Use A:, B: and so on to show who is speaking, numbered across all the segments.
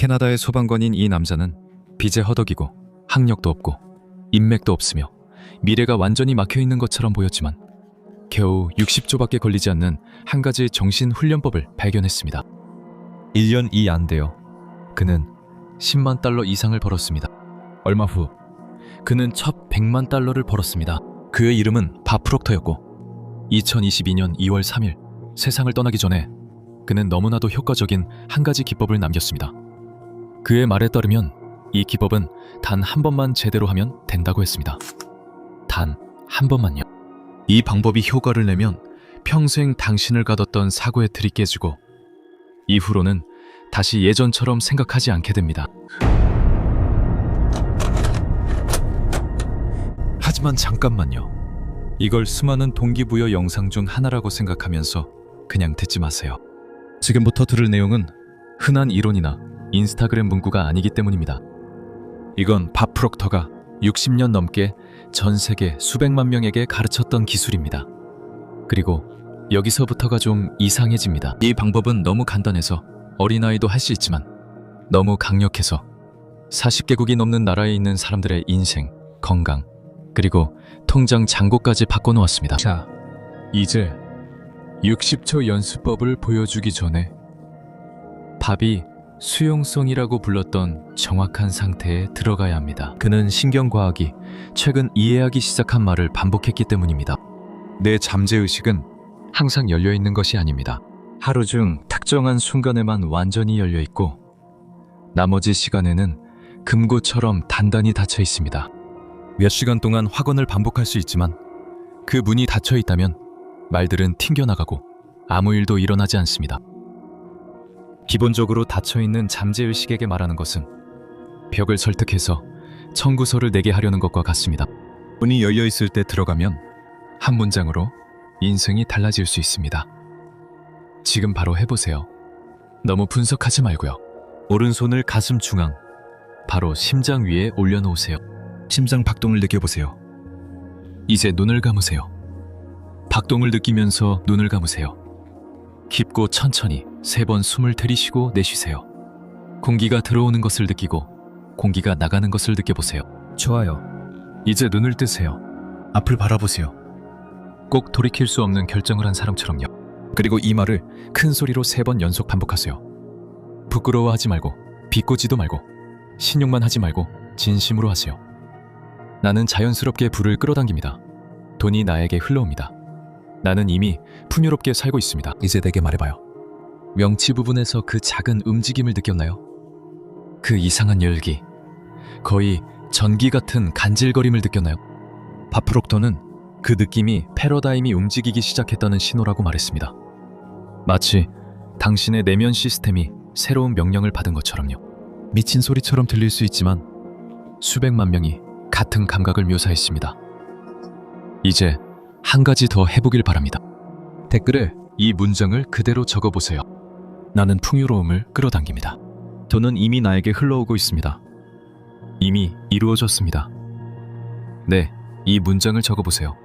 A: 캐나다의 소방관인 이 남자는 빚에 허덕이고 학력도 없고 인맥도 없으며 미래가 완전히 막혀있는 것처럼 보였지만 겨우 60조밖에 걸리지 않는 한 가지 정신훈련법을 발견했습니다. 1년이 안 되어 그는 10만 달러 이상을 벌었습니다. 얼마 후 그는 첫 100만 달러를 벌었습니다. 그의 이름은 밥 프록터였고 2022년 2월 3일 세상을 떠나기 전에 그는 너무나도 효과적인 한 가지 기법을 남겼습니다. 그의 말에 따르면 이 기법은 단 한 번만 제대로 하면 된다고 했습니다. 단 한 번만요. 이 방법이 효과를 내면 평생 당신을 가뒀던 사고의 틀이 깨지고 이후로는 다시 예전처럼 생각하지 않게 됩니다. 하지만 잠깐만요. 이걸 수많은 동기부여 영상 중 하나라고 생각하면서 그냥 듣지 마세요. 지금부터 들을 내용은 흔한 이론이나 인스타그램 문구가 아니기 때문입니다. 이건 밥 프록터가 60년 넘게 전 세계 수백만 명에게 가르쳤던 기술입니다. 그리고 여기서부터가 좀 이상해집니다. 이 방법은 너무 간단해서 어린아이도 할 수 있지만 너무 강력해서 40개국이 넘는 나라에 있는 사람들의 인생, 건강, 그리고 통장 잔고까지 바꿔놓았습니다. 자, 이제 60초 연습법을 보여주기 전에 밥이 수용성이라고 불렀던 정확한 상태에 들어가야 합니다. 그는 신경과학이 최근 이해하기 시작한 말을 반복했기 때문입니다. 내 잠재의식은 항상 열려있는 것이 아닙니다. 하루 중 특정한 순간에만 완전히 열려있고 나머지 시간에는 금고처럼 단단히 닫혀 있습니다. 몇 시간 동안 확언을 반복할 수 있지만 그 문이 닫혀 있다면 말들은 튕겨나가고 아무 일도 일어나지 않습니다. 기본적으로 닫혀있는 잠재의식에게 말하는 것은 벽을 설득해서 청구서를 내게 하려는 것과 같습니다. 문이 열려있을 때 들어가면 한 문장으로 인생이 달라질 수 있습니다. 지금 바로 해보세요. 너무 분석하지 말고요. 오른손을 가슴 중앙, 바로 심장 위에 올려놓으세요. 심장 박동을 느껴보세요. 이제 눈을 감으세요. 박동을 느끼면서 눈을 감으세요. 깊고 천천히 3번 숨을 들이쉬고 내쉬세요. 공기가 들어오는 것을 느끼고 공기가 나가는 것을 느껴보세요. 좋아요. 이제 눈을 뜨세요. 앞을 바라보세요. 꼭 돌이킬 수 없는 결정을 한 사람처럼요. 그리고 이 말을 큰 소리로 3번 연속 반복하세요. 부끄러워하지 말고 비꼬지도 말고 신용만 하지 말고 진심으로 하세요. 나는 자연스럽게 불을 끌어당깁니다. 돈이 나에게 흘러옵니다. 나는 이미 풍요롭게 살고 있습니다. 이제 내게 말해봐요. 명치 부분에서 그 작은 움직임을 느꼈나요? 그 이상한 열기, 거의 전기 같은 간질거림을 느꼈나요? 밥 프록터는 그 느낌이 패러다임이 움직이기 시작했다는 신호라고 말했습니다. 마치 당신의 내면 시스템이 새로운 명령을 받은 것처럼요. 미친 소리처럼 들릴 수 있지만 수백만 명이 같은 감각을 묘사했습니다. 이제 한 가지 더 해보길 바랍니다. 댓글에 이 문장을 그대로 적어보세요. 나는 풍요로움을 끌어당깁니다. 돈은 이미 나에게 흘러오고 있습니다. 이미 이루어졌습니다. 네, 이 문장을 적어보세요.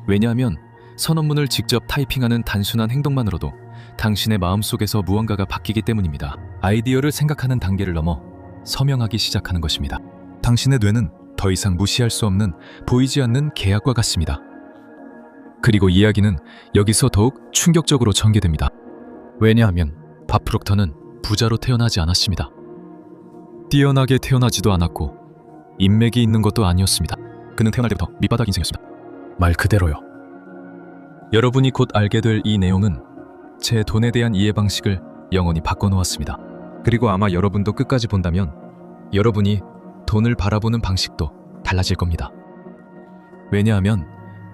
A: 왜냐하면 선언문을 직접 타이핑하는 단순한 행동만으로도 당신의 마음속에서 무언가가 바뀌기 때문입니다. 아이디어를 생각하는 단계를 넘어 서명하기 시작하는 것입니다. 당신의 뇌는 더 이상 무시할 수 없는 보이지 않는 계약과 같습니다. 그리고 이야기는 여기서 더욱 충격적으로 전개됩니다. 왜냐하면 밥 프록터는 부자로 태어나지 않았습니다. 뛰어나게 태어나지도 않았고 인맥이 있는 것도 아니었습니다. 그는 태어날 때부터 밑바닥 인생이었습니다. 말 그대로요. 여러분이 곧 알게 될 이 내용은 제 돈에 대한 이해 방식을 영원히 바꿔놓았습니다. 그리고 아마 여러분도 끝까지 본다면 여러분이 돈을 바라보는 방식도 달라질 겁니다. 왜냐하면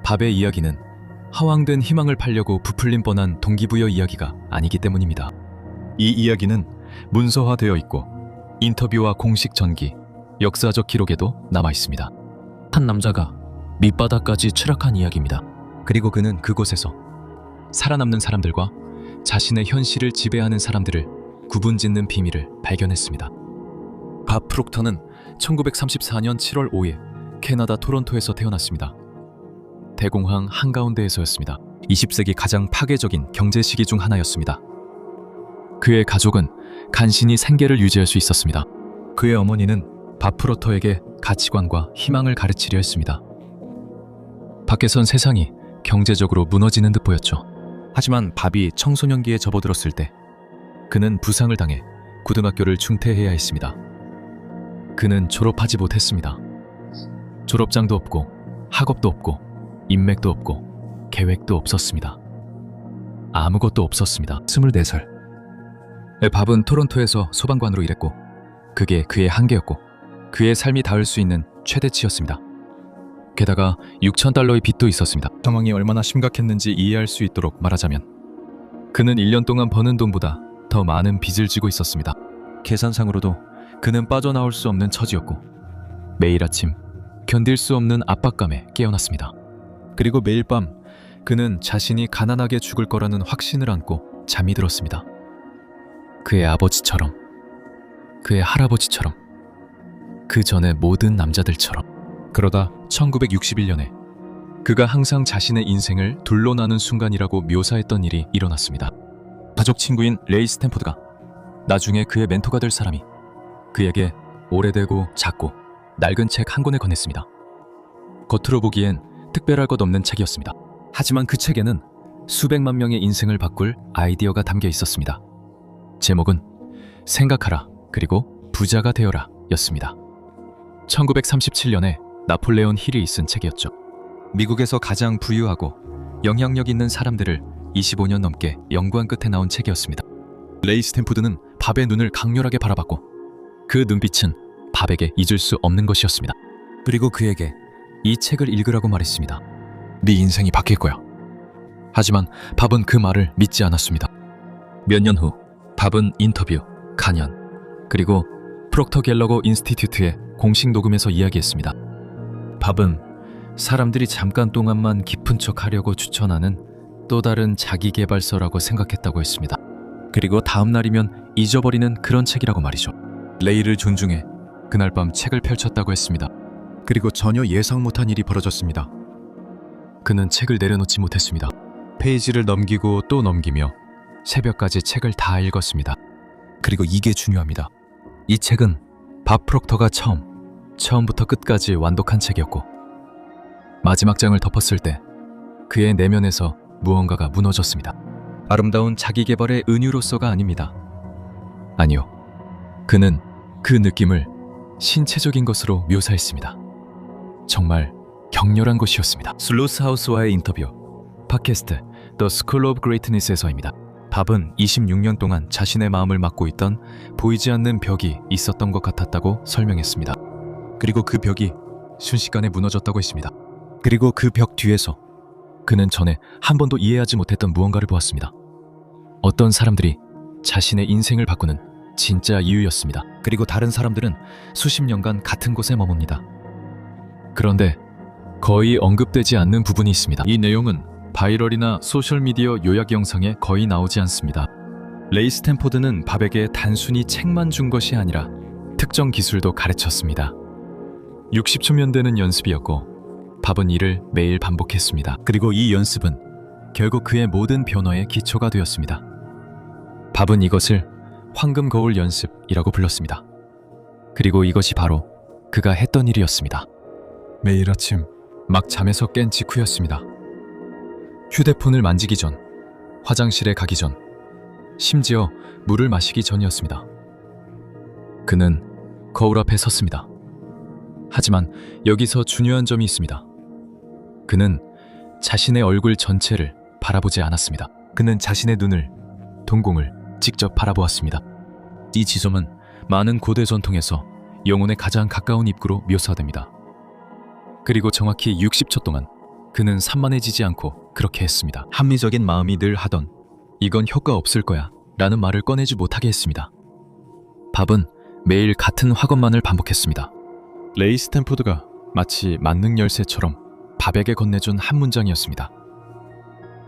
A: 밥의 이야기는 허황된 희망을 팔려고 부풀림 뻔한 동기부여 이야기가 아니기 때문입니다. 이 이야기는 문서화되어 있고 인터뷰와 공식 전기, 역사적 기록에도 남아 있습니다. 한 남자가 밑바닥까지 추락한 이야기입니다. 그리고 그는 그곳에서 살아남는 사람들과 자신의 현실을 지배하는 사람들을 구분짓는 비밀을 발견했습니다. 밥 프록터는 1934년 7월 5일 캐나다 토론토에서 태어났습니다. 대공황 한가운데에서였습니다. 20세기 가장 파괴적인 경제 시기 중 하나였습니다. 그의 가족은 간신히 생계를 유지할 수 있었습니다. 그의 어머니는 바프로터에게 가치관과 희망을 가르치려 했습니다. 밖에선 세상이 경제적으로 무너지는 듯 보였죠. 하지만 밥이 청소년기에 접어들었을 때 그는 부상을 당해 고등학교를 중퇴해야 했습니다. 그는 졸업하지 못했습니다. 졸업장도 없고 학업도 없고 인맥도 없고 계획도 없었습니다. 아무것도 없었습니다. 24살. 밥은 토론토에서 소방관으로 일했고 그게 그의 한계였고 그의 삶이 닿을 수 있는 최대치였습니다. 게다가 $6,000의 빚도 있었습니다. 상황이 얼마나 심각했는지 이해할 수 있도록 말하자면 그는 1년 동안 버는 돈보다 더 많은 빚을 지고 있었습니다. 계산상으로도 그는 빠져나올 수 없는 처지였고 매일 아침 견딜 수 없는 압박감에 깨어났습니다. 그리고 매일 밤 그는 자신이 가난하게 죽을 거라는 확신을 안고 잠이 들었습니다. 그의 아버지처럼, 그의 할아버지처럼, 그 전의 모든 남자들처럼. 그러다 1961년에 그가 항상 자신의 인생을 둘로 나눈 순간이라고 묘사했던 일이 일어났습니다. 가족 친구인 레이 스탠포드가 나중에 그의 멘토가 될 사람이 그에게 오래되고 작고 낡은 책 한 권을 건넸습니다. 겉으로 보기엔 특별할 것 없는 책이었습니다. 하지만 그 책에는 수백만 명의 인생을 바꿀 아이디어가 담겨 있었습니다. 제목은 생각하라 그리고 부자가 되어라 였습니다. 1937년에 나폴레온 힐이 쓴 책이었죠. 미국에서 가장 부유하고 영향력 있는 사람들을 25년 넘게 연구한 끝에 나온 책이었습니다. 레이 스탠포드는 밥의 눈을 강렬하게 바라봤고 그 눈빛은 밥에게 잊을 수 없는 것이었습니다. 그리고 그에게 이 책을 읽으라고 말했습니다. 네 인생이 바뀔 거야. 하지만 밥은 그 말을 믿지 않았습니다. 몇 년 후 밥은 인터뷰, 강연, 그리고 프록터 갤러거 인스티튜트의 공식 녹음에서 이야기했습니다. 밥은 사람들이 잠깐 동안만 깊은 척 하려고 추천하는 또 다른 자기계발서라고 생각했다고 했습니다. 그리고 다음 날이면 잊어버리는 그런 책이라고 말이죠. 레이를 존중해 그날 밤 책을 펼쳤다고 했습니다. 그리고 전혀 예상 못한 일이 벌어졌습니다. 그는 책을 내려놓지 못했습니다. 페이지를 넘기고 또 넘기며 새벽까지 책을 다 읽었습니다. 그리고 이게 중요합니다. 이 책은 밥 프록터가 처음부터 끝까지 완독한 책이었고 마지막 장을 덮었을 때 그의 내면에서 무언가가 무너졌습니다. 아름다운 자기계발의 은유로서가 아닙니다. 아니요. 그는 그 느낌을 신체적인 것으로 묘사했습니다. 정말 격렬한 것이었습니다. 슬로스하우스와의 인터뷰, 팟캐스트 The School of Greatness에서입니다. 밥은 26년 동안 자신의 마음을 막고 있던 보이지 않는 벽이 있었던 것 같았다고 설명했습니다. 그리고 그 벽이 순식간에 무너졌다고 했습니다. 그리고 그 벽 뒤에서 그는 전에 한 번도 이해하지 못했던 무언가를 보았습니다. 어떤 사람들이 자신의 인생을 바꾸는 진짜 이유였습니다. 그리고 다른 사람들은 수십 년간 같은 곳에 머뭅니다. 그런데 거의 언급되지 않는 부분이 있습니다. 이 내용은 바이럴이나 소셜미디어 요약 영상에 거의 나오지 않습니다. 레이 스탠포드는 밥에게 단순히 책만 준 것이 아니라 특정 기술도 가르쳤습니다. 60초면 되는 연습이었고 밥은 이를 매일 반복했습니다. 그리고 이 연습은 결국 그의 모든 변화의 기초가 되었습니다. 밥은 이것을 황금 거울 연습이라고 불렀습니다. 그리고 이것이 바로 그가 했던 일이었습니다. 매일 아침 막 잠에서 깬 직후였습니다. 휴대폰을 만지기 전, 화장실에 가기 전, 심지어 물을 마시기 전이었습니다. 그는 거울 앞에 섰습니다. 하지만 여기서 중요한 점이 있습니다. 그는 자신의 얼굴 전체를 바라보지 않았습니다. 그는 자신의 눈을, 동공을 직접 바라보았습니다. 이 지점은 많은 고대 전통에서 영혼의 가장 가까운 입구로 묘사됩니다. 그리고 정확히 60초 동안 그는 산만해지지 않고 그렇게 했습니다. 합리적인 마음이 늘 하던 이건 효과 없을 거야 라는 말을 꺼내지 못하게 했습니다. 밥은 매일 같은 화건만을 반복했습니다. 레이 스탠포드가 마치 만능 열쇠처럼 밥에게 건네준 한 문장이었습니다.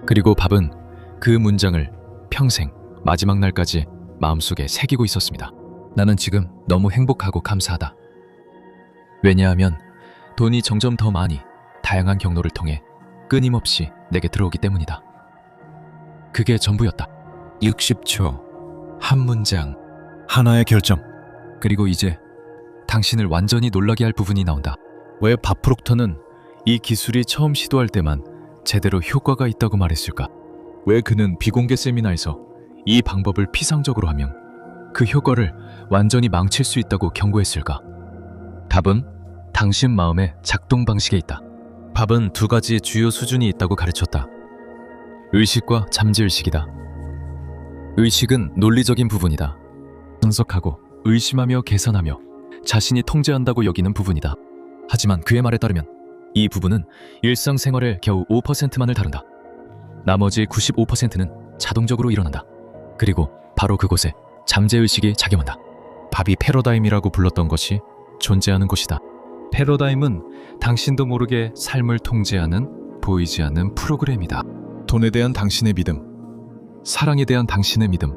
A: 그리고 밥은 그 문장을 평생 마지막 날까지 마음속에 새기고 있었습니다. 나는 지금 너무 행복하고 감사하다. 왜냐하면 돈이 점점 더 많이 다양한 경로를 통해 끊임없이 내게 들어오기 때문이다. 그게 전부였다. 60초. 한 문장, 하나의 결정. 그리고 이제 당신을 완전히 놀라게 할 부분이 나온다. 왜 밥 프록터는 이 기술이 처음 시도할 때만 제대로 효과가 있다고 말했을까? 왜 그는 비공개 세미나에서 이 방법을 피상적으로 하면 그 효과를 완전히 망칠 수 있다고 경고했을까? 답은 당신 마음의 작동 방식에 있다. 밥은 두 가지 주요 수준이 있다고 가르쳤다. 의식과 잠재의식이다. 의식은 논리적인 부분이다. 분석하고 의심하며 계산하며 자신이 통제한다고 여기는 부분이다. 하지만 그의 말에 따르면 이 부분은 일상생활의 겨우 5%만을 다룬다. 나머지 95%는 자동적으로 일어난다. 그리고 바로 그곳에 잠재의식이 작용한다. 밥이 패러다임이라고 불렀던 것이 존재하는 곳이다. 패러다임은 당신도 모르게 삶을 통제하는 보이지 않는 프로그램이다. 돈에 대한 당신의 믿음, 사랑에 대한 당신의 믿음,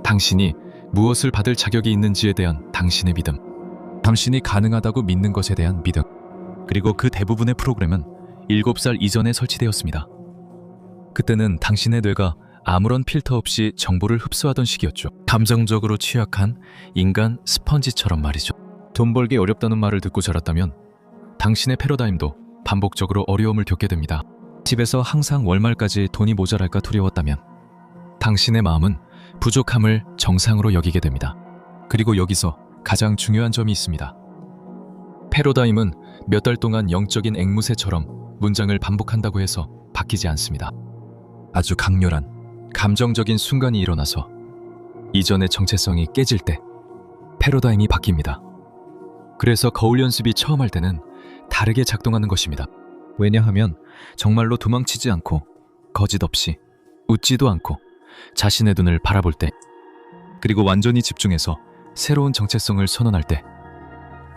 A: 당신이 무엇을 받을 자격이 있는지에 대한 당신의 믿음, 당신이 가능하다고 믿는 것에 대한 믿음, 그리고 그 대부분의 프로그램은 7살 이전에 설치되었습니다. 그때는 당신의 뇌가 아무런 필터 없이 정보를 흡수하던 시기였죠. 감정적으로 취약한 인간 스펀지처럼 말이죠. 돈 벌기 어렵다는 말을 듣고 자랐다면 당신의 패러다임도 반복적으로 어려움을 겪게 됩니다. 집에서 항상 월말까지 돈이 모자랄까 두려웠다면 당신의 마음은 부족함을 정상으로 여기게 됩니다. 그리고 여기서 가장 중요한 점이 있습니다. 패러다임은 몇 달 동안 영적인 앵무새처럼 문장을 반복한다고 해서 바뀌지 않습니다. 아주 강렬한 감정적인 순간이 일어나서 이전의 정체성이 깨질 때 패러다임이 바뀝니다. 그래서 거울 연습이 처음 할 때는 다르게 작동하는 것입니다. 왜냐하면 정말로 도망치지 않고 거짓 없이 웃지도 않고 자신의 눈을 바라볼 때, 그리고 완전히 집중해서 새로운 정체성을 선언할 때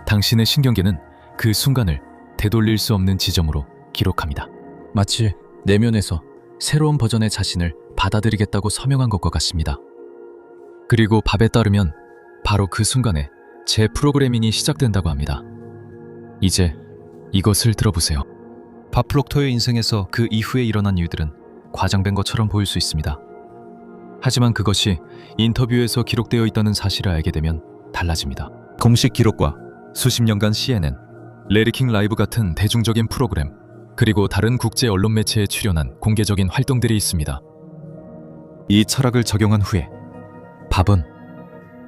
A: 당신의 신경계는 그 순간을 되돌릴 수 없는 지점으로 기록합니다. 마치 내면에서 새로운 버전의 자신을 받아들이겠다고 서명한 것과 같습니다. 그리고 밥에 따르면 바로 그 순간에 재프로그래밍이 시작된다고 합니다. 이제 이것을 들어보세요. 밥 프록터의 인생에서 그 이후에 일어난 일들은 과장된 것처럼 보일 수 있습니다. 하지만 그것이 인터뷰에서 기록되어 있다는 사실을 알게 되면 달라집니다. 공식 기록과 수십 년간 CNN, 레리킹 라이브 같은 대중적인 프로그램, 그리고 다른 국제 언론 매체에 출연한 공개적인 활동들이 있습니다. 이 철학을 적용한 후에 밥은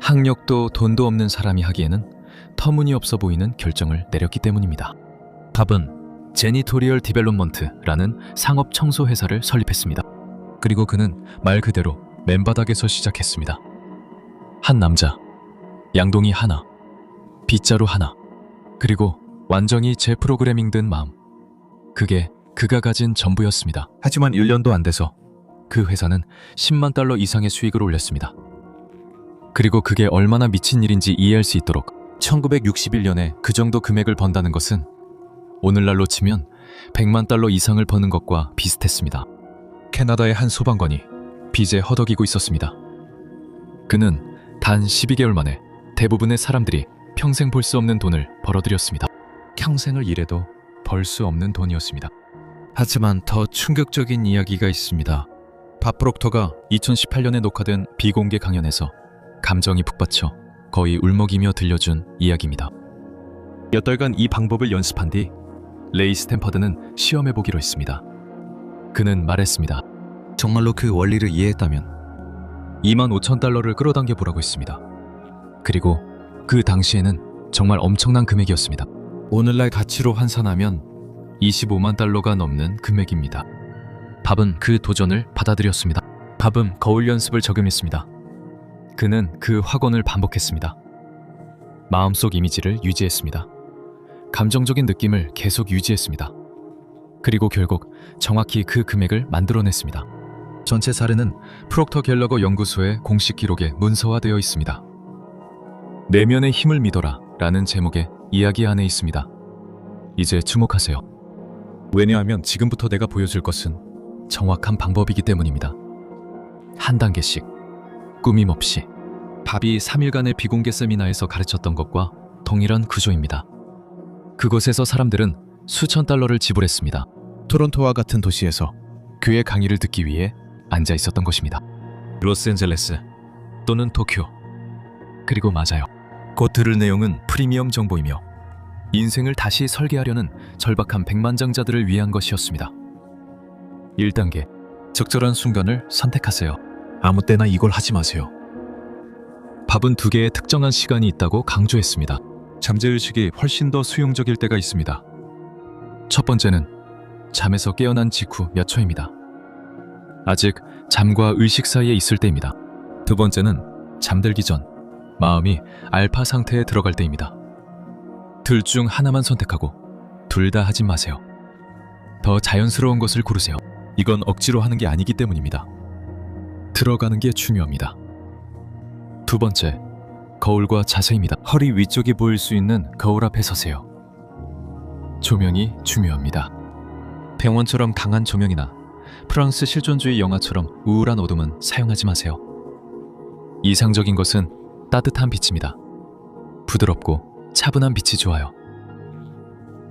A: 학력도 돈도 없는 사람이 하기에는 터무니없어 보이는 결정을 내렸기 때문입니다. 밥은 제니토리얼 디벨롭먼트라는 상업 청소 회사를 설립했습니다. 그리고 그는 말 그대로 맨바닥에서 시작했습니다. 한 남자, 양동이 하나, 빗자루 하나, 그리고 완전히 재프로그래밍된 마음. 그게 그가 가진 전부였습니다. 하지만 1년도 안 돼서 그 회사는 10만 달러 이상의 수익을 올렸습니다. 그리고 그게 얼마나 미친 일인지 이해할 수 있도록 1961년에 그 정도 금액을 번다는 것은 오늘날로 치면 100만 달러 이상을 버는 것과 비슷했습니다. 캐나다의 한 소방관이 빚에 허덕이고 있었습니다. 그는 단 12개월 만에 대부분의 사람들이 평생 볼 수 없는 돈을 벌어들였습니다. 평생을 일해도 벌 수 없는 돈이었습니다. 하지만 더 충격적인 이야기가 있습니다. 밥 프록터가 2018년에 녹화된 비공개 강연에서 감정이 북받쳐 거의 울먹이며 들려준 이야기입니다. 몇 달간 이 방법을 연습한 뒤 레이 스탠퍼드는 시험해보기로 했습니다. 그는 말했습니다. 정말로 그 원리를 이해했다면 25,000달러를 끌어당겨 보라고 했습니다. 그리고 그 당시에는 정말 엄청난 금액이었습니다. 오늘날 가치로 환산하면 25만 달러가 넘는 금액입니다. 밥은 그 도전을 받아들였습니다. 밥은 거울 연습을 적용했습니다. 그는 그 확언을 반복했습니다. 마음속 이미지를 유지했습니다. 감정적인 느낌을 계속 유지했습니다. 그리고 결국 정확히 그 금액을 만들어냈습니다. 전체 사례는 프록터 갤러거 연구소의 공식 기록에 문서화되어 있습니다. 내면의 힘을 믿어라 라는 제목의 이야기 안에 있습니다. 이제 주목하세요. 왜냐하면 지금부터 내가 보여줄 것은 정확한 방법이기 때문입니다. 한 단계씩 꾸밈 없이 밥이 3일간의 비공개 세미나에서 가르쳤던 것과 동일한 구조입니다. 그곳에서 사람들은 수천 달러를 지불했습니다. 토론토와 같은 도시에서 그의 강의를 듣기 위해 앉아 있었던 것입니다. 로스앤젤레스, 또는 도쿄. 그리고 맞아요. 곧 들을 내용은 프리미엄 정보이며 인생을 다시 설계하려는 절박한 백만장자들을 위한 것이었습니다. 1단계. 적절한 순간을 선택하세요. 아무 때나 이걸 하지 마세요. 밥은 2개의 특정한 시간이 있다고 강조했습니다. 잠재의식이 훨씬 더 수용적일 때가 있습니다. 첫 번째는 잠에서 깨어난 직후 몇 초입니다. 아직 잠과 의식 사이에 있을 때입니다. 두 번째는 잠들기 전 마음이 알파 상태에 들어갈 때입니다. 둘 중 하나만 선택하고 둘 다 하지 마세요. 더 자연스러운 것을 고르세요. 이건 억지로 하는 게 아니기 때문입니다. 들어가는 게 중요합니다. 두 번째, 거울과 자세입니다. 허리 위쪽이 보일 수 있는 거울 앞에 서세요. 조명이 중요합니다. 병원처럼 강한 조명이나 프랑스 실존주의 영화처럼 우울한 어둠은 사용하지 마세요. 이상적인 것은 따뜻한 빛입니다. 부드럽고 차분한 빛이 좋아요.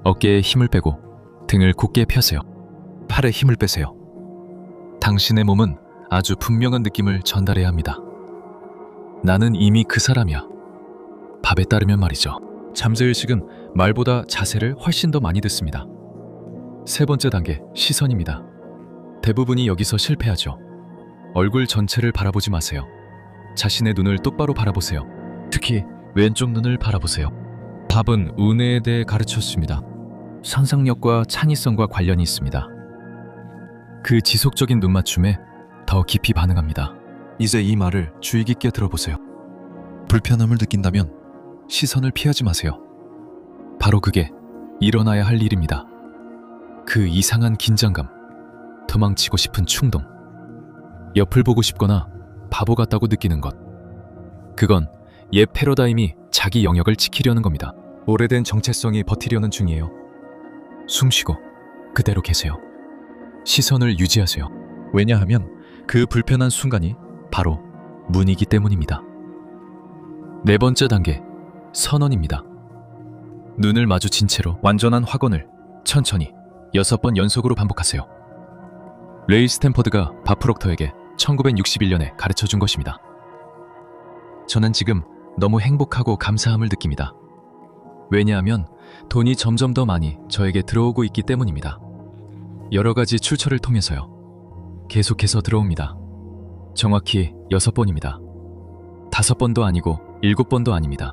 A: 어깨에 힘을 빼고 등을 곧게 펴세요. 팔에 힘을 빼세요. 당신의 몸은 아주 분명한 느낌을 전달해야 합니다. 나는 이미 그 사람이야. 밥에 따르면 말이죠. 잠재의식은 말보다 자세를 훨씬 더 많이 듣습니다. 세 번째 단계, 시선입니다. 대부분이 여기서 실패하죠. 얼굴 전체를 바라보지 마세요. 자신의 눈을 똑바로 바라보세요. 특히 왼쪽 눈을 바라보세요. 밥은 운해에 대해 가르쳤습니다. 상상력과 창의성과 관련이 있습니다. 그 지속적인 눈맞춤에 더 깊이 반응합니다. 이제 이 말을 주의 깊게 들어보세요. 불편함을 느낀다면 시선을 피하지 마세요. 바로 그게 일어나야 할 일입니다. 그 이상한 긴장감, 도망치고 싶은 충동, 옆을 보고 싶거나 바보 같다고 느끼는 것. 그건 옛 패러다임이 자기 영역을 지키려는 겁니다. 오래된 정체성이 버티려는 중이에요. 숨 쉬고 그대로 계세요. 시선을 유지하세요. 왜냐하면 그 불편한 순간이 바로 문이기 때문입니다. 네 번째 단계, 선언입니다. 눈을 마주친 채로 완전한 확언을 천천히 6번 연속으로 반복하세요. 레이 스탠퍼드가 밥 프록터에게 1961년에 가르쳐준 것입니다. 저는 지금 너무 행복하고 감사함을 느낍니다. 왜냐하면 돈이 점점 더 많이 저에게 들어오고 있기 때문입니다. 여러 가지 출처를 통해서요. 계속해서 들어옵니다. 정확히 6번입니다. 5번도 아니고 7번도 아닙니다.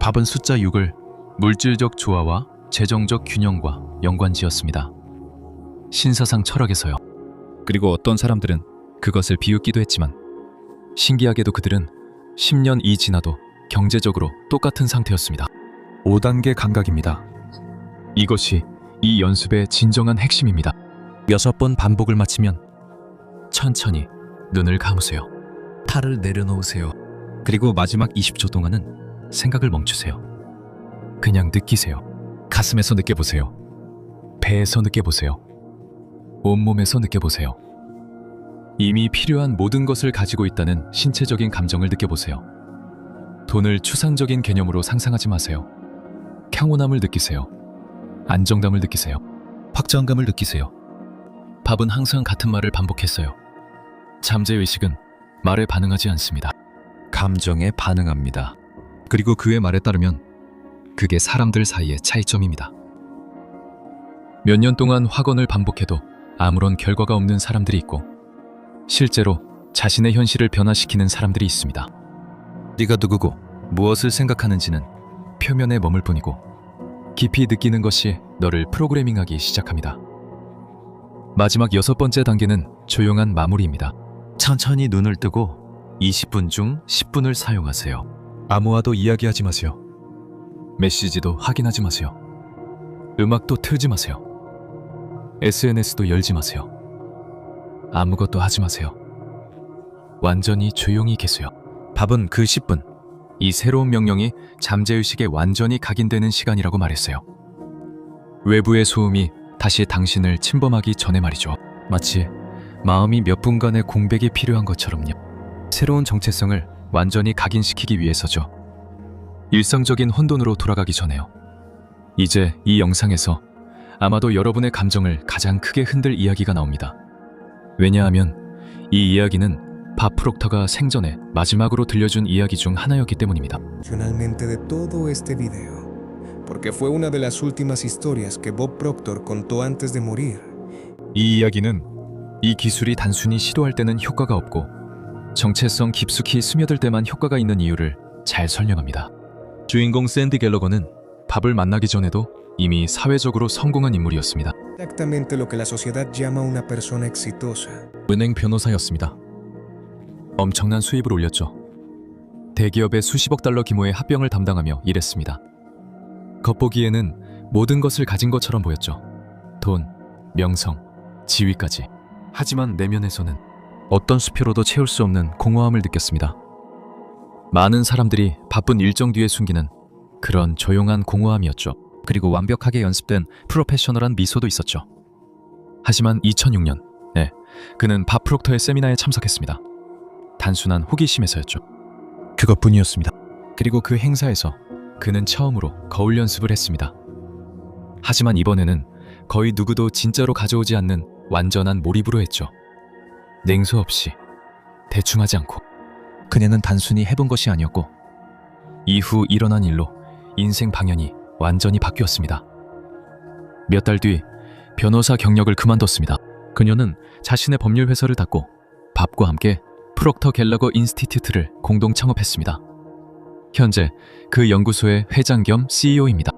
A: 밥은 숫자 6을 물질적 조화와 재정적 균형과 연관지었습니다. 신사상 철학에서요. 그리고 어떤 사람들은 그것을 비웃기도 했지만 신기하게도 그들은 10년이 지나도 경제적으로 똑같은 상태였습니다. 5단계 감각입니다. 이것이 이 연습의 진정한 핵심입니다. 6번 반복을 마치면 천천히 눈을 감으세요. 팔을 내려놓으세요. 그리고 마지막 20초 동안은 생각을 멈추세요. 그냥 느끼세요. 가슴에서 느껴보세요. 배에서 느껴보세요. 온몸에서 느껴보세요. 이미 필요한 모든 것을 가지고 있다는 신체적인 감정을 느껴보세요. 돈을 추상적인 개념으로 상상하지 마세요. 평온함을 느끼세요. 안정감을 느끼세요. 확장감을 느끼세요. 밥은 항상 같은 말을 반복했어요. 잠재의식은 말에 반응하지 않습니다. 감정에 반응합니다. 그리고 그의 말에 따르면 그게 사람들 사이의 차이점입니다. 몇 년 동안 확언을 반복해도 아무런 결과가 없는 사람들이 있고 실제로 자신의 현실을 변화시키는 사람들이 있습니다. 네가 누구고 무엇을 생각하는지는 표면에 머물 뿐이고 깊이 느끼는 것이 너를 프로그래밍하기 시작합니다. 마지막 6번째 단계는 조용한 마무리입니다. 천천히 눈을 뜨고 20분 중 10분을 사용하세요. 아무와도 이야기하지 마세요. 메시지도 확인하지 마세요. 음악도 틀지 마세요. SNS도 열지 마세요. 아무것도 하지 마세요. 완전히 조용히 계세요. 밥은 그 10분, 이 새로운 명령이 잠재의식에 완전히 각인되는 시간이라고 말했어요. 외부의 소음이 다시 당신을 침범하기 전에 말이죠. 마치 마음이 몇 분간의 공백이 필요한 것처럼요. 새로운 정체성을 완전히 각인시키기 위해서죠. 일상적인 혼돈으로 돌아가기 전에요. 이제 이 영상에서 아마도 여러분의 감정을 가장 크게 흔들 이야기가 나옵니다. 왜냐하면 이 이야기는 밥 프록터가 생전에 마지막으로 들려준 이야기 중 하나였기 때문입니다.
B: Finalmente de todo este video, porque fue una de las últimas historias que Bob Proctor contó antes de morir.
A: 이 이야기는 이 기술이 단순히 시도할 때는 효과가 없고 정체성 깊숙이 스며들 때만 효과가 있는 이유를 잘 설명합니다. 주인공 샌디 갤러거는 밥을 만나기 전에도 이미 사회적으로 성공한 인물이었습니다.
B: Exactamente lo que la sociedad llama una persona exitosa.
A: 은행 변호사였습니다. 엄청난 수입을 올렸죠. 대기업의 수십억 달러 규모의 합병을 담당하며 일했습니다. 겉보기에는 모든 것을 가진 것처럼 보였죠. 돈, 명성, 지위까지. 하지만 내면에서는 어떤 수표로도 채울 수 없는 공허함을 느꼈습니다. 많은 사람들이 바쁜 일정 뒤에 숨기는 그런 조용한 공허함이었죠. 그리고 완벽하게 연습된 프로페셔널한 미소도 있었죠. 하지만 2006년, 그는 밥 프록터의 세미나에 참석했습니다. 단순한 호기심에서였죠. 그것뿐이었습니다. 그리고 그 행사에서 그는 처음으로 거울 연습을 했습니다. 하지만 이번에는 거의 누구도 진짜로 가져오지 않는 완전한 몰입으로 했죠. 냉소 없이, 대충 하지 않고. 그녀는 단순히 해본 것이 아니었고 이후 일어난 일로 인생 방향이 완전히 바뀌었습니다. 몇 달 뒤 변호사 경력을 그만뒀습니다. 그녀는 자신의 법률 회사를 닫고 밥과 함께 프록터 갤러거 인스티튜트를 공동 창업했습니다. 현재 그 연구소의 회장 겸 CEO입니다.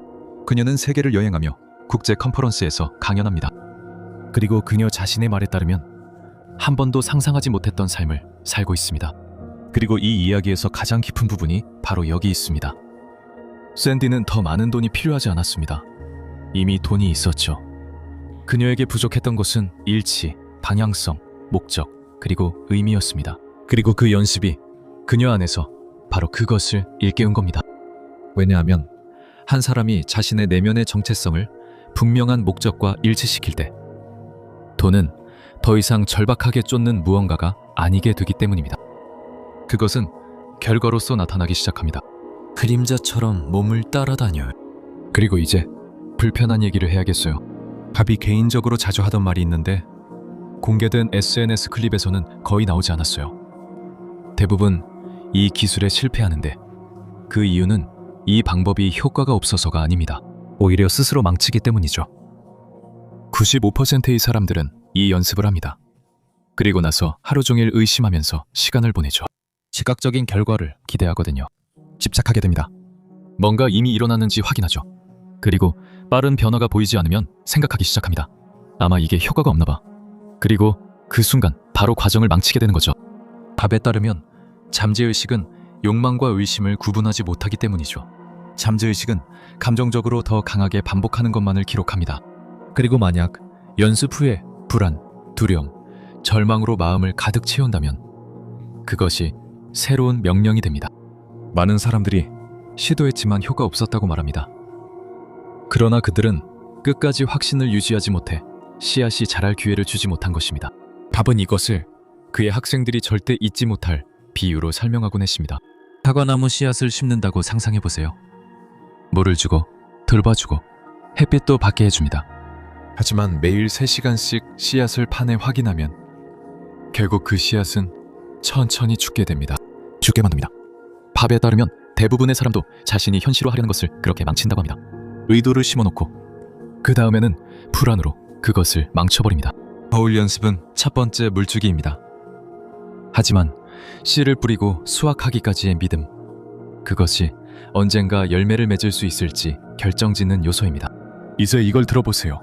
A: 그녀는 세계를 여행하며 국제 컨퍼런스에서 강연합니다. 그리고 그녀 자신의 말에 따르면 한 번도 상상하지 못했던 삶을 살고 있습니다. 그리고 이 이야기에서 가장 깊은 부분이 바로 여기 있습니다. 샌디는 더 많은 돈이 필요하지 않았습니다. 이미 돈이 있었죠. 그녀에게 부족했던 것은 일치, 방향성, 목적, 그리고 의미였습니다. 그리고 그 연습이 그녀 안에서 바로 그것을 일깨운 겁니다. 왜냐하면 한 사람이 자신의 내면의 정체성을 분명한 목적과 일치시킬 때 돈은 더 이상 절박하게 쫓는 무언가가 아니게 되기 때문입니다. 그것은 결과로서 나타나기 시작합니다. 그림자처럼 몸을 따라다녀요. 그리고 이제 불편한 얘기를 해야겠어요. 밥이 개인적으로 자주 하던 말이 있는데 공개된 SNS 클립에서는 거의 나오지 않았어요. 대부분 이 기술에 실패하는데 그 이유는 이 방법이 효과가 없어서가 아닙니다. 오히려 스스로 망치기 때문이죠. 95%의 사람들은 이 연습을 합니다. 그리고 나서 하루 종일 의심하면서 시간을 보내죠. 시각적인 결과를 기대하거든요. 집착하게 됩니다. 뭔가 이미 일어났는지 확인하죠. 그리고 빠른 변화가 보이지 않으면 생각하기 시작합니다. 아마 이게 효과가 없나 봐. 그리고 그 순간 바로 과정을 망치게 되는 거죠. 밥에 따르면 잠재의식은 욕망과 의심을 구분하지 못하기 때문이죠. 잠재의식은 감정적으로 더 강하게 반복하는 것만을 기록합니다. 그리고 만약 연습 후에 불안, 두려움, 절망으로 마음을 가득 채운다면 그것이 새로운 명령이 됩니다. 많은 사람들이 시도했지만 효과 없었다고 말합니다. 그러나 그들은 끝까지 확신을 유지하지 못해 씨앗이 자랄 기회를 주지 못한 것입니다. 밥은 이것을 그의 학생들이 절대 잊지 못할 비유로 설명하곤 했습니다. 사과나무 씨앗을 심는다고 상상해보세요. 물을 주고 돌봐주고 햇빛도 받게 해줍니다. 하지만 매일 3시간씩 씨앗을 파내 확인하면 결국 그 씨앗은 천천히 죽게 됩니다. 죽게 만듭니다. 밥에 따르면 대부분의 사람도 자신이 현실화하려는 것을 그렇게 망친다고 합니다. 의도를 심어놓고 그 다음에는 불안으로 그것을 망쳐버립니다. 거울 연습은 첫 번째 물주기입니다. 하지만 씨를 뿌리고 수확하기까지의 믿음, 그것이 언젠가 열매를 맺을 수 있을지 결정짓는 요소입니다. 이제 이걸 들어보세요.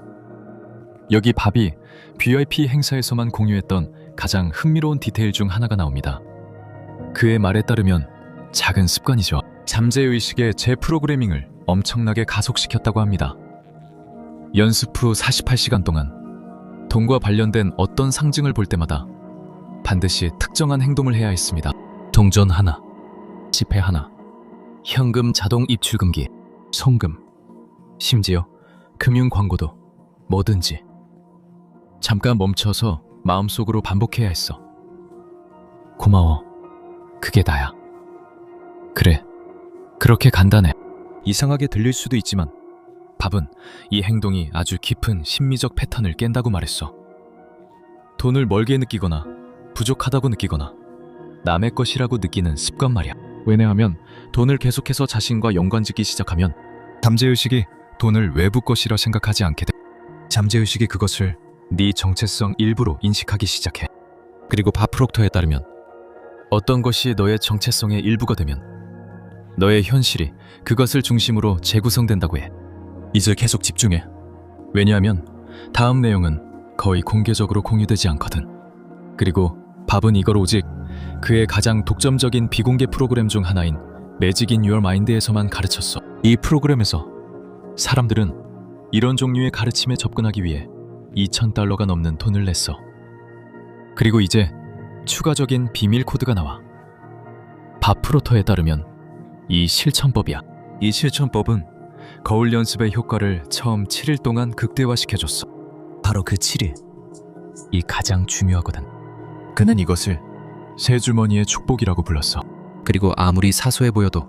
A: 여기 밥이 VIP 행사에서만 공유했던 가장 흥미로운 디테일 중 하나가 나옵니다. 그의 말에 따르면 작은 습관이죠. 잠재의식의 재프로그래밍을 엄청나게 가속시켰다고 합니다. 연습 후 48시간 동안 돈과 관련된 어떤 상징을 볼 때마다 반드시 특정한 행동을 해야 했습니다. 동전 하나, 지폐 하나, 현금 자동 입출금기, 송금, 심지어 금융 광고도 뭐든지 잠깐 멈춰서 마음속으로 반복해야 했어. 고마워. 그게 나야. 그래. 그렇게 간단해. 이상하게 들릴 수도 있지만 밥은 이 행동이 아주 깊은 심리적 패턴을 깬다고 말했어. 돈을 멀게 느끼거나 부족하다고 느끼거나 남의 것이라고 느끼는 습관 말이야. 왜냐하면 돈을 계속해서 자신과 연관짓기 시작하면 잠재의식이 돈을 외부 것이라 생각하지 않게 돼. 잠재의식이 그것을 네 정체성 일부로 인식하기 시작해. 그리고 밥 프록터에 따르면 어떤 것이 너의 정체성의 일부가 되면 너의 현실이 그것을 중심으로 재구성된다고 해. 이제 계속 집중해. 왜냐하면 다음 내용은 거의 공개적으로 공유되지 않거든. 그리고 밥은 이걸 오직 그의 가장 독점적인 비공개 프로그램 중 하나인 매직 인 유어 마인드에서만 가르쳤어. 이 프로그램에서 사람들은 이런 종류의 가르침에 접근하기 위해 $2,000가 넘는 돈을 냈어. 그리고 이제 추가적인 비밀 코드가 나와. 밥 프로터에 따르면 이 실천법이야. 이 실천법은 거울 연습의 효과를 처음 7일 동안 극대화시켜줬어. 바로 그 7일. 이 가장 중요하거든. 그는 이것을 새 주머니의 축복이라고 불렀어. 그리고 아무리 사소해 보여도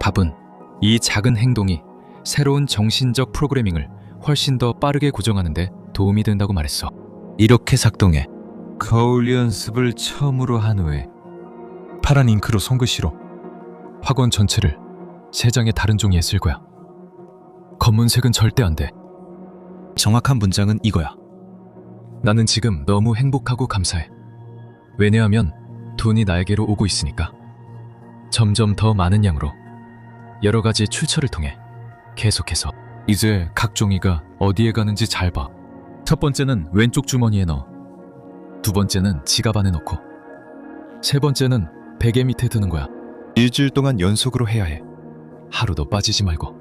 A: 밥은 이 작은 행동이 새로운 정신적 프로그래밍을 훨씬 더 빠르게 고정하는 데 도움이 된다고 말했어. 이렇게 작동해. 거울 연습을 처음으로 한 후에 파란 잉크로 손글씨로 학원 전체를 세 장의 다른 종이에 쓸 거야. 검은색은 절대 안 돼. 정확한 문장은 이거야. 나는 지금 너무 행복하고 감사해. 왜냐하면 돈이 나에게로 오고 있으니까. 점점 더 많은 양으로 여러 가지 출처를 통해 계속해서. 이제 각 종이가 어디에 가는지 잘 봐. 첫 번째는 왼쪽 주머니에 넣어. 두 번째는 지갑 안에 넣고. 세 번째는 베개 밑에 두는 거야. 일주일 동안 연속으로 해야 해. 하루도 빠지지 말고.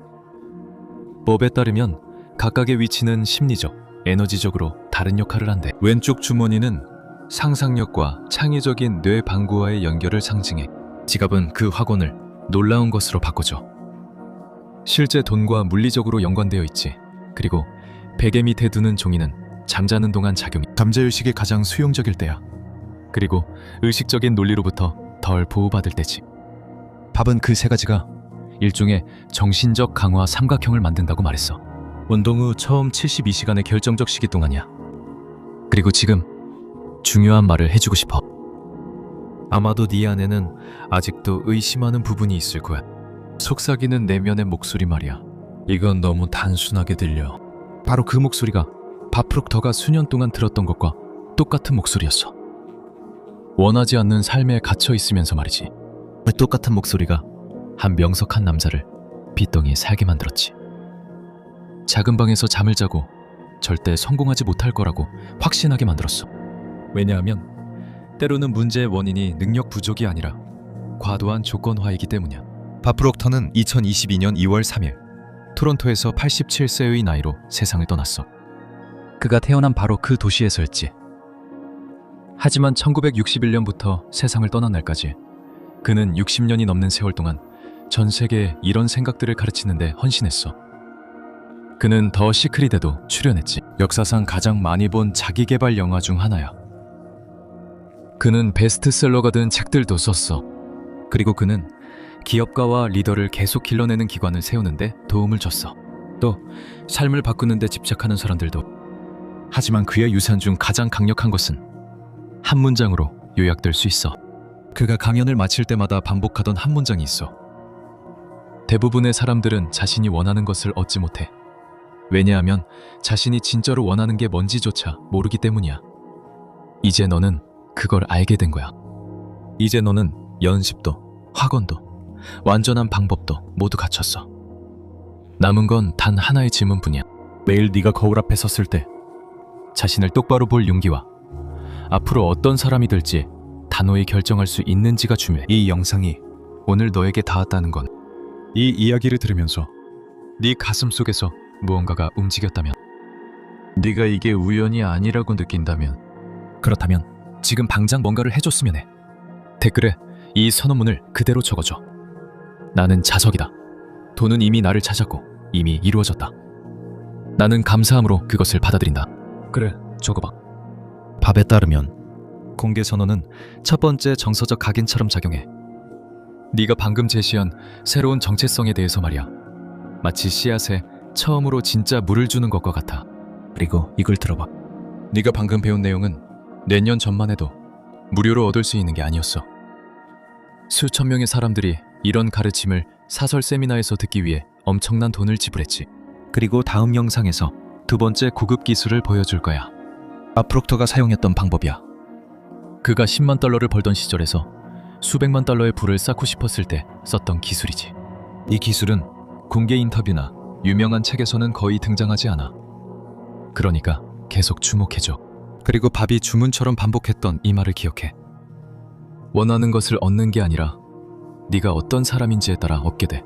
A: 법에 따르면 각각의 위치는 심리적, 에너지적으로 다른 역할을 한대. 왼쪽 주머니는 상상력과 창의적인 뇌 방구와의 연결을 상징해. 지갑은 그 확언을 놀라운 것으로 바꿔줘. 실제 돈과 물리적으로 연관되어 있지. 그리고 베개 밑에 두는 종이는 잠자는 동안 작용이. 잠재의식이 가장 수용적일 때야. 그리고 의식적인 논리로부터 덜 보호받을 때지. 밥은 그 세 가지가 일종의 정신적 강화 삼각형을 만든다고 말했어. 운동 후 처음 72시간의 결정적 시기 동안이야. 그리고 지금 중요한 말을 해주고 싶어. 아마도 네 안에는 아직도 의심하는 부분이 있을 거야. 속삭이는 내면의 목소리 말이야. 이건 너무 단순하게 들려. 바로 그 목소리가 밥 프록터가 수년 동안 들었던 것과 똑같은 목소리였어. 원하지 않는 삶에 갇혀 있으면서 말이지. 똑같은 목소리가 한 명석한 남자를 빚덩이에 살게 만들었지. 작은 방에서 잠을 자고 절대 성공하지 못할 거라고 확신하게 만들었어. 왜냐하면 때로는 문제의 원인이 능력 부족이 아니라 과도한 조건화이기 때문이야. 밥 프록터는 2022년 2월 3일 토론토에서 87세의 나이로 세상을 떠났어. 그가 태어난 바로 그 도시에서였지. 하지만 1961년부터 세상을 떠난 날까지 그는 60년이 넘는 세월 동안 전 세계에 이런 생각들을 가르치는데 헌신했어. 그는 더 시크릿에도 출연했지. 역사상 가장 많이 본 자기계발 영화 중 하나야. 그는 베스트셀러가 된 책들도 썼어. 그리고 그는 기업가와 리더를 계속 길러내는 기관을 세우는데 도움을 줬어. 또 삶을 바꾸는 데 집착하는 사람들도. 하지만 그의 유산 중 가장 강력한 것은 한 문장으로 요약될 수 있어. 그가 강연을 마칠 때마다 반복하던 한 문장이 있어. 대부분의 사람들은 자신이 원하는 것을 얻지 못해. 왜냐하면 자신이 진짜로 원하는 게 뭔지조차 모르기 때문이야. 이제 너는 그걸 알게 된 거야. 이제 너는 연습도, 학원도, 완전한 방법도 모두 갖췄어. 남은 건 단 하나의 질문뿐이야. 매일 네가 거울 앞에 섰을 때 자신을 똑바로 볼 용기와 앞으로 어떤 사람이 될지 단호히 결정할 수 있는지가 중요해. 이 영상이 오늘 너에게 닿았다는 건 이 이야기를 들으면서 네 가슴 속에서 무언가가 움직였다면, 네가 이게 우연이 아니라고 느낀다면, 그렇다면 지금 당장 뭔가를 해줬으면 해. 댓글에 이 선언문을 그대로 적어줘. 나는 자석이다. 돈은 이미 나를 찾았고 이미 이루어졌다. 나는 감사함으로 그것을 받아들인다. 그래, 적어봐. 밥에 따르면 공개 선언은 첫 번째 정서적 각인처럼 작용해. 네가 방금 제시한 새로운 정체성에 대해서 말이야. 마치 씨앗에 처음으로 진짜 물을 주는 것과 같아. 그리고 이걸 들어봐. 네가 방금 배운 내용은 몇 년 전만 해도 무료로 얻을 수 있는 게 아니었어. 수천 명의 사람들이 이런 가르침을 사설 세미나에서 듣기 위해 엄청난 돈을 지불했지. 그리고 다음 영상에서 두 번째 고급 기술을 보여줄 거야. 프록터가 사용했던 방법이야. 그가 10만 달러를 벌던 시절에서 수백만 달러의 부를 쌓고 싶었을 때 썼던 기술이지. 이 기술은 공개 인터뷰나 유명한 책에서는 거의 등장하지 않아. 그러니까 계속 주목해줘. 그리고 밥이 주문처럼 반복했던 이 말을 기억해. 원하는 것을 얻는 게 아니라 네가 어떤 사람인지에 따라 얻게 돼.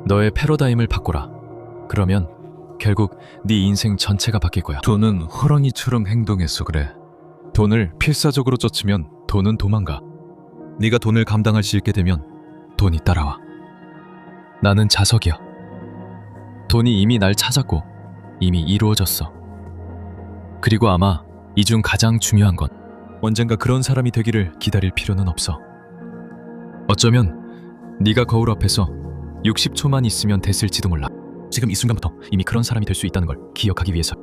A: 너의 패러다임을 바꿔라. 그러면 결국 네 인생 전체가 바뀔 거야. 돈은 호랑이처럼 행동해서 그래. 돈을 필사적으로 쫓으면 돈은 도망가. 네가 돈을 감당할 수 있게 되면 돈이 따라와. 나는 자석이야. 돈이 이미 날 찾았고 이미 이루어졌어. 그리고 아마 이 중 가장 중요한 건 언젠가 그런 사람이 되기를 기다릴 필요는 없어. 어쩌면 네가 거울 앞에서 60초만 있으면 됐을지도 몰라. 지금 이 순간부터 이미 그런 사람이 될 수 있다는 걸 기억하기 위해서.